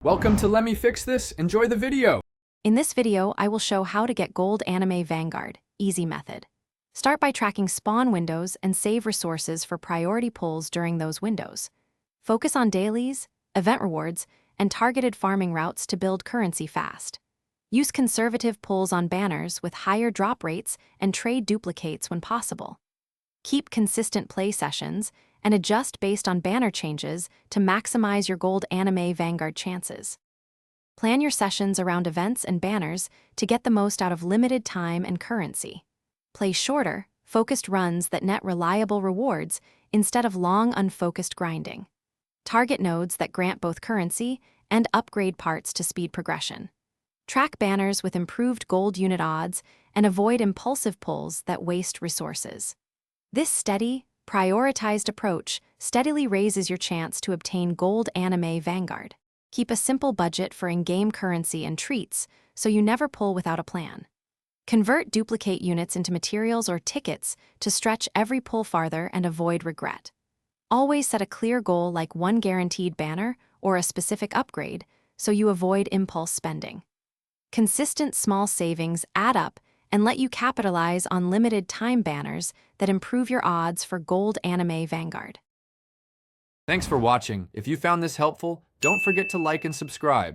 Welcome to Let Me Fix This. Enjoy the video. In this video, I will show how to get Gold Anime Vanguard, easy method. Start by tracking spawn windows and save resources for priority pulls during those windows. Focus on dailies, event rewards, and targeted farming routes to build currency fast. Use conservative pulls on banners with higher drop rates and trade duplicates when possible. Keep consistent play sessions and adjust based on banner changes to maximize your Gold Anime Vanguard chances. Plan your sessions around events and banners to get the most out of limited time and currency. Play shorter, focused runs that net reliable rewards instead of long, unfocused grinding. Target nodes that grant both currency and upgrade parts to speed progression. Track banners with improved gold unit odds and avoid impulsive pulls that waste resources. This steady, prioritized approach steadily raises your chance to obtain Gold Anime Vanguard. Keep a simple budget for in-game currency and treats so you never pull without a plan. Convert duplicate units into materials or tickets to stretch every pull farther and avoid regret. Always set a clear goal like one guaranteed banner or a specific upgrade so you avoid impulse spending. Consistent small savings add up and let you capitalize on limited time banners that improve your odds for Gold Anime Vanguard. Thanks for watching. If you found this helpful, don't forget to like and subscribe.